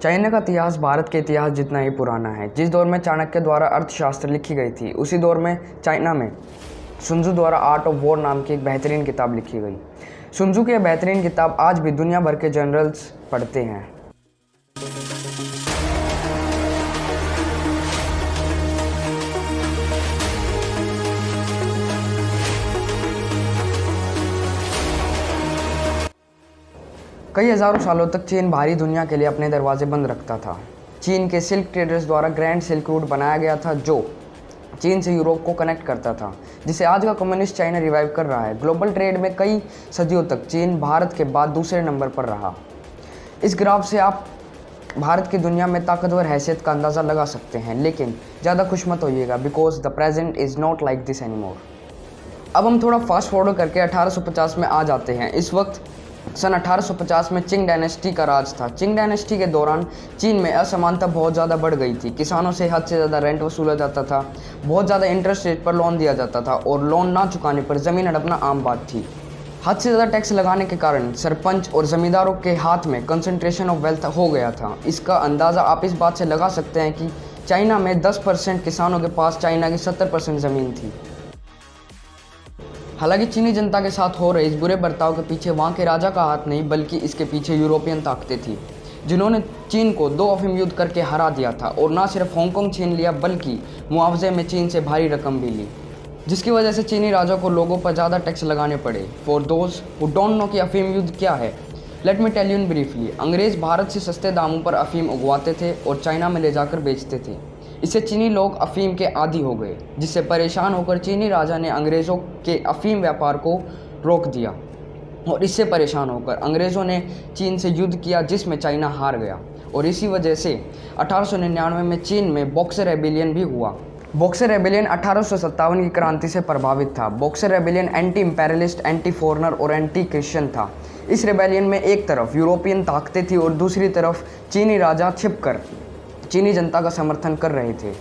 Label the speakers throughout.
Speaker 1: China का इतिहास भारत के इतिहास जितना ही पुराना है। जिस दौर में चाणक्य द्वारा अर्थशास्त्र लिखी गई थी, उसी दौर में चाइना में सुन त्सु द्वारा आर्ट ऑफ वॉर नाम की एक बेहतरीन किताब लिखी गई। सुन त्सु की यह बेहतरीन किताब आज भी दुनिया भर के जनरल्स पढ़ते हैं। कई हज़ारों सालों तक चीन बाहरी दुनिया के लिए अपने दरवाजे बंद रखता था। चीन के सिल्क ट्रेडर्स द्वारा ग्रैंड सिल्क रूट बनाया गया था, जो चीन से यूरोप को कनेक्ट करता था, जिसे आज का कम्युनिस्ट चाइना रिवाइव कर रहा है। ग्लोबल ट्रेड में कई सदियों तक चीन भारत के बाद दूसरे नंबर पर रहा। इस ग्राफ से आप भारत की दुनिया में ताकतवर हैसियत का अंदाज़ा लगा सकते हैं, लेकिन ज़्यादा खुश मत होइएगा, because the present is not like this anymore. अब हम थोड़ा फास्ट फॉरवर्ड करके 1850 में आ जाते हैं। इस वक्त सन 1850 में चिंग डायनेस्टी का राज था। चिंग डायनेस्टी के दौरान चीन में असमानता बहुत ज़्यादा बढ़ गई थी। किसानों से हद से ज़्यादा रेंट वसूला जाता था, बहुत ज़्यादा इंटरेस्ट रेट पर लोन दिया जाता था और लोन ना चुकाने पर ज़मीन हड़पना आम बात थी। हद से ज़्यादा टैक्स लगाने के कारण सरपंच और ज़मींदारों के हाथ में कंसंट्रेशन ऑफ वेल्थ हो गया था। इसका अंदाज़ा आप इस बात से लगा सकते हैं कि चाइना में 10% किसानों के पास चाइना की 70% ज़मीन थी। हालांकि चीनी जनता के साथ हो रहे इस बुरे बर्ताव के पीछे वहाँ के राजा का हाथ नहीं, बल्कि इसके पीछे यूरोपियन ताकतें थी, जिन्होंने चीन को 2 अफीम युद्ध करके हरा दिया था और ना सिर्फ हांगकांग छीन लिया, बल्कि मुआवजे में चीन से भारी रकम भी ली, जिसकी वजह से चीनी राजा को लोगों पर ज़्यादा टैक्स लगाने पड़े। For those who don't know कि अफीम युद्ध क्या है, let me tell you in briefly. अंग्रेज़ भारत से सस्ते दामों पर अफीम उगवाते थे और चाइना में ले जाकर बेचते थे। इससे चीनी लोग अफीम के आदी हो गए, जिससे परेशान होकर चीनी राजा ने अंग्रेज़ों के अफीम व्यापार को रोक दिया और इससे परेशान होकर अंग्रेज़ों ने चीन से युद्ध किया, जिसमें चाइना हार गया। और इसी वजह से 1899 में चीन में बॉक्सर रेबेलियन भी हुआ। बॉक्सर रेबेलियन 1857 की क्रांति से प्रभावित था। Boxer rebellion anti imperialist, anti foreigner और एंटी क्रिश्चियन था। इस रेबेलियन में एक तरफ यूरोपियन ताकतें थी और दूसरी तरफ चीनी राजा छिपकर चीनी जनता का समर्थन कर रहे थे।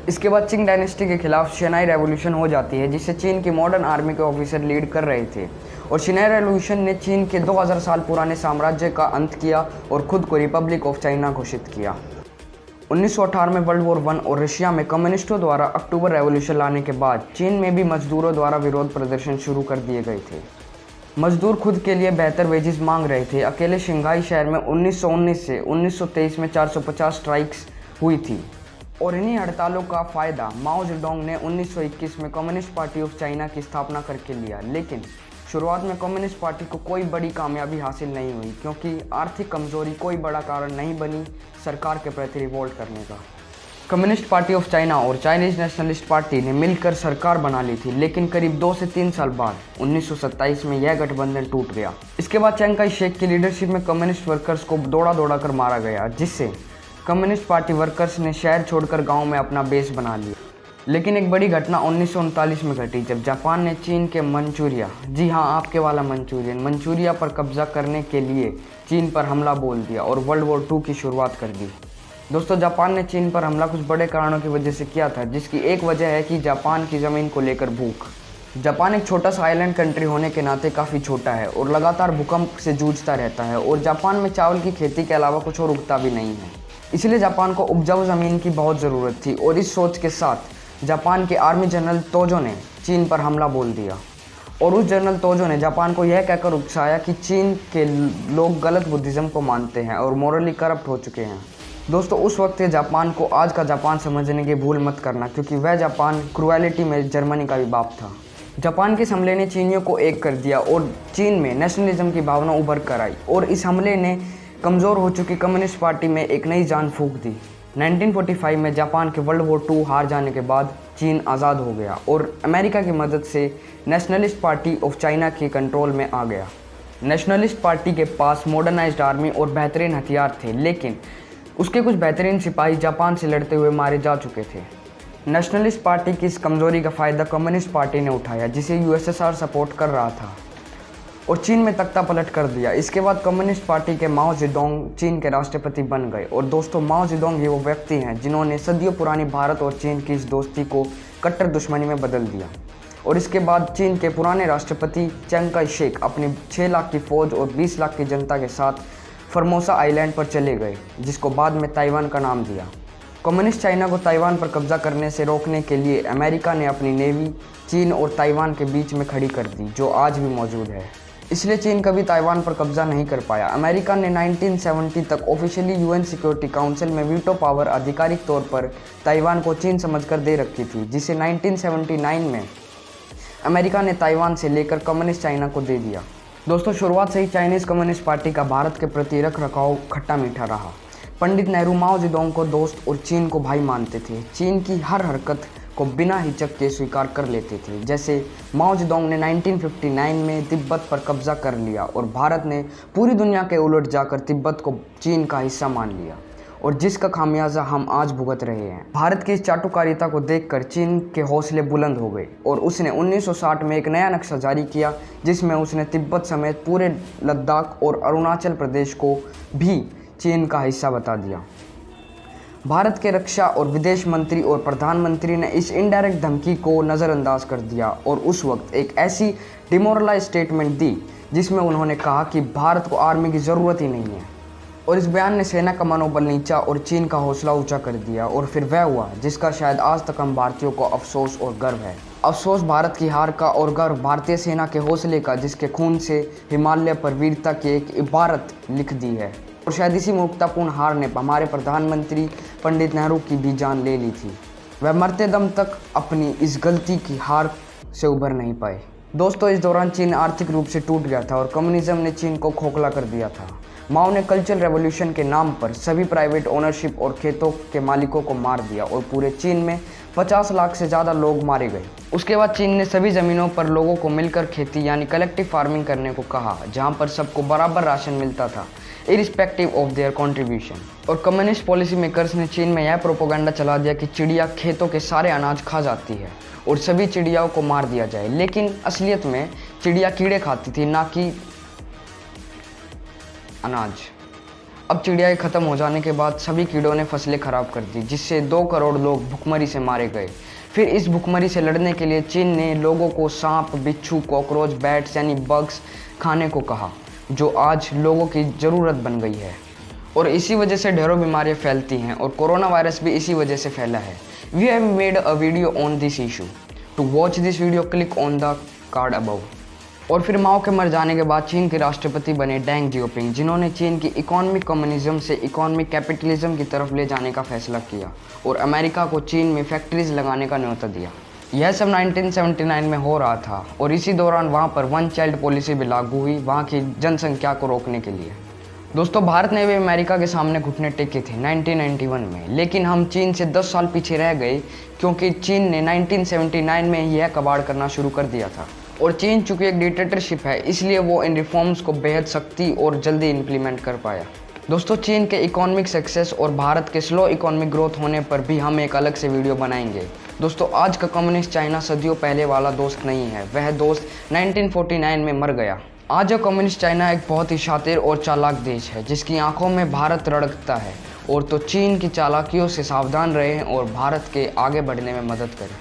Speaker 1: इसके बाद चिंग डायनेस्टी के खिलाफ शनाई रेवोल्यूशन हो जाती है, जिसे चीन की मॉडर्न आर्मी के ऑफिसर लीड कर रहे थे। और शनाई रेवोल्यूशन ने चीन के 2000 साल पुराने साम्राज्य का अंत किया और खुद को रिपब्लिक ऑफ चाइना घोषित किया। 1918 में वर्ल्ड वॉर 1 और रशिया में कम्युनिस्टों द्वारा अक्टूबर रेवोल्यूशन लाने के बाद चीन में भी मजदूरों द्वारा विरोध प्रदर्शन शुरू कर दिए गए थे। मजदूर खुद के लिए बेहतर वेजेस मांग रहे थे। अकेले शंघाई शहर में 1919 से 1923 में 450 स्ट्राइक्स हुई थी और इन्हीं हड़तालों का फ़ायदा माओ जेडोंग ने 1921 में कम्युनिस्ट पार्टी ऑफ चाइना की स्थापना करके लिया। लेकिन शुरुआत में कम्युनिस्ट पार्टी को कोई बड़ी कामयाबी हासिल नहीं हुई, क्योंकि आर्थिक कमजोरी कोई बड़ा कारण नहीं बनी सरकार के प्रति रिवोल्ट करने का। कम्युनिस्ट पार्टी ऑफ चाइना और चाइनीज नेशनलिस्ट पार्टी ने मिलकर सरकार बना ली थी, लेकिन करीब 2 से 3 साल बाद 1927 में यह गठबंधन टूट गया। इसके बाद चिंग काई शेक की लीडरशिप में कम्युनिस्ट वर्कर्स को दौड़ा कर मारा गया, जिससे कम्युनिस्ट पार्टी वर्कर्स ने शहर छोड़कर गांव में अपना बेस बना लिया। लेकिन एक बड़ी घटना 1939 में घटी, जब जापान ने चीन के मंचूरिया, जी हाँ आपके वाला मंचूरिया पर कब्जा करने के लिए चीन पर हमला बोल दिया और वर्ल्ड वॉर 2 की शुरुआत कर दी। दोस्तों, जापान ने चीन पर हमला कुछ बड़े कारणों की वजह से किया था, जिसकी एक वजह है कि जापान की ज़मीन को लेकर भूख। जापान एक छोटा सा आइलैंड कंट्री होने के नाते काफ़ी छोटा है और लगातार भूकंप से जूझता रहता है, और जापान में चावल की खेती के अलावा कुछ और उगता भी नहीं है। इसलिए जापान को उपजाऊ ज़मीन की बहुत ज़रूरत थी और इस सोच के साथ जापान के आर्मी जनरल तोजो ने चीन पर हमला बोल दिया। और उस जनरल तोजो ने जापान को यह कहकर उकसाया कि चीन के लोग गलत बुद्धिज़्म को मानते हैं और मॉरली करप्ट हो चुके हैं। दोस्तों, उस वक्त जापान को आज का जापान समझने की भूल मत करना, क्योंकि वह जापान क्रुएलिटी में जर्मनी का भी बाप था। जापान के इस हमले ने चीनियों को एक कर दिया और चीन में नेशनलिज्म की भावना उभर कर आई, और इस हमले ने कमज़ोर हो चुकी कम्युनिस्ट पार्टी में एक नई जान फूंक दी। 1945 में जापान के वर्ल्ड वॉर 2 हार जाने के बाद चीन आज़ाद हो गया और अमेरिका की मदद से नेशनलिस्ट पार्टी ऑफ चाइना के कंट्रोल में आ गया। नेशनलिस्ट पार्टी के पास मॉडर्नाइज्ड आर्मी और बेहतरीन हथियार थे, लेकिन उसके कुछ बेहतरीन सिपाही जापान से लड़ते हुए मारे जा चुके थे। नेशनलिस्ट पार्टी की इस कमज़ोरी का फ़ायदा कम्युनिस्ट पार्टी ने उठाया, जिसे यूएसएसआर सपोर्ट कर रहा था, और चीन में तख्ता पलट कर दिया। इसके बाद कम्युनिस्ट पार्टी के माओ जेडोंग चीन के राष्ट्रपति बन गए। और दोस्तों, माओ जेडोंग ही वो व्यक्ति हैं जिन्होंने सदियों पुरानी भारत और चीन की इस दोस्ती को कट्टर दुश्मनी में बदल दिया। और इसके बाद चीन के पुराने राष्ट्रपति चिंग काई शेक अपनी 6 लाख की फ़ौज और 20 लाख की जनता के साथ फॉर्मोसा आइलैंड पर चले गए, जिसको बाद में ताइवान का नाम दिया। कम्युनिस्ट चाइना को ताइवान पर कब्जा करने से रोकने के लिए अमेरिका ने अपनी नेवी चीन और ताइवान के बीच में खड़ी कर दी, जो आज भी मौजूद है। इसलिए चीन कभी ताइवान पर कब्जा नहीं कर पाया। अमेरिका ने 1970 तक ऑफिशियली यूएन सिक्योरिटी काउंसिल में वीटो पावर आधिकारिक तौर पर ताइवान को चीन समझकर दे रखी थी, जिसे 1979 में अमेरिका ने ताइवान से लेकर कम्युनिस्ट चाइना को दे दिया। दोस्तों, शुरुआत से ही चाइनीज़ कम्युनिस्ट पार्टी का भारत के प्रति रख रखाव खट्टा मीठा रहा। पंडित नेहरू माओ जेडोंग को दोस्त और चीन को भाई मानते थे। चीन की हर हरकत को बिना हिचक के स्वीकार कर लेते थे। जैसे माओ जेडोंग ने 1959 में तिब्बत पर कब्जा कर लिया और भारत ने पूरी दुनिया के उलट जाकर तिब्बत को चीन का हिस्सा मान लिया, और जिसका खामियाजा हम आज भुगत रहे हैं। भारत की इस चाटुकारिता को देखकर चीन के हौसले बुलंद हो गए और उसने 1960 में एक नया नक्शा जारी किया, जिसमें उसने तिब्बत समेत पूरे लद्दाख और अरुणाचल प्रदेश को भी चीन का हिस्सा बता दिया। भारत के रक्षा और विदेश मंत्री और प्रधानमंत्री ने इस इनडायरेक्ट धमकी को नज़रअंदाज कर दिया और उस वक्त एक ऐसी डिमोरलाइज स्टेटमेंट दी जिसमें उन्होंने कहा कि भारत को आर्मी की ज़रूरत ही नहीं है। और इस बयान ने सेना का मनोबल नीचा और चीन का हौसला ऊंचा कर दिया, और फिर वह हुआ जिसका शायद आज तक हम भारतीयों को अफसोस और गर्व है। अफसोस भारत की हार का और गर्व भारतीय सेना के हौसले का, जिसके खून से हिमालय पर वीरता की एक इबारत लिख दी है। और शायद इसी मूर्खतापूर्ण हार ने हमारे प्रधानमंत्री पंडित नेहरू की भी जान ले ली थी। वह मरते दम तक अपनी इस गलती की हार से उभर नहीं पाए। दोस्तों, इस दौरान चीन आर्थिक रूप से टूट गया था और कम्युनिज्म ने चीन को खोखला कर दिया था। माओ ने कल्चरल रेवोल्यूशन के नाम पर सभी प्राइवेट ओनरशिप और खेतों के मालिकों को मार दिया और पूरे चीन में 50 लाख से ज़्यादा लोग मारे गए। उसके बाद चीन ने सभी ज़मीनों पर लोगों को मिलकर खेती यानी कलेक्टिव फार्मिंग करने को कहा, जहां पर सबको बराबर राशन मिलता था, इरिस्पेक्टिव ऑफ देयर कंट्रीब्यूशन। और कम्युनिस्ट पॉलिसी मेकर्स ने चीन में यह प्रोपोगंडा चला दिया कि चिड़िया खेतों के सारे अनाज खा जाती है और सभी चिड़ियाओं को मार दिया जाए। लेकिन असलियत में चिड़िया कीड़े खाती थी, ना कि अनाज। अब चिड़िया ख़त्म हो जाने के बाद सभी कीड़ों ने फसलें खराब कर दी, जिससे 2 करोड़ लोग भुखमरी से मारे गए। फिर इस भुखमरी से लड़ने के लिए चीन ने लोगों को सांप, बिच्छू, कॉकरोच, बैट्स यानी बग्स खाने को कहा, जो आज लोगों की ज़रूरत बन गई है। और इसी वजह से ढेरों बीमारियां फैलती हैं और कोरोना वायरस भी इसी वजह से फैला है। We have made a video on this issue. To watch this video click on the card above. और फिर माओ के मर जाने के बाद चीन के राष्ट्रपति बने डेंग जियोपिंग, जिन्होंने चीन की इकोनॉमिक कम्युनिज्म से इकोनॉमिक कैपिटलिज्म की तरफ ले जाने का फैसला किया और अमेरिका को चीन में फैक्ट्रीज लगाने का न्योता दिया। यह सब 1979 में हो रहा था और इसी दौरान वहाँ पर 1 चाइल्ड पॉलिसी भी लागू हुई, वहाँ की जनसंख्या को रोकने के लिए। दोस्तों, भारत ने भी अमेरिका के सामने घुटने टेके थे 1991 में, लेकिन हम चीन से 10 साल पीछे रह गए, क्योंकि चीन ने 1979 में यह कबाड़ करना शुरू कर दिया था। और चीन चूँकि एक डिक्टेटरशिप है, इसलिए वो इन रिफॉर्म्स को बेहद सख्ती और जल्दी इम्प्लीमेंट कर पाया। दोस्तों, चीन के इकोनॉमिक सक्सेस और भारत के स्लो इकोनॉमिक ग्रोथ होने पर भी हम एक अलग से वीडियो बनाएंगे। दोस्तों, आज का कम्युनिस्ट चाइना सदियों पहले वाला दोस्त नहीं है, वह दोस्त 1949 में मर गया। आज का कम्युनिस्ट चाइना एक बहुत ही शातिर और चालाक देश है, जिसकी आंखों में भारत रड़कता है। और तो चीन की चालाकियों से सावधान रहें और भारत के आगे बढ़ने में मदद करें।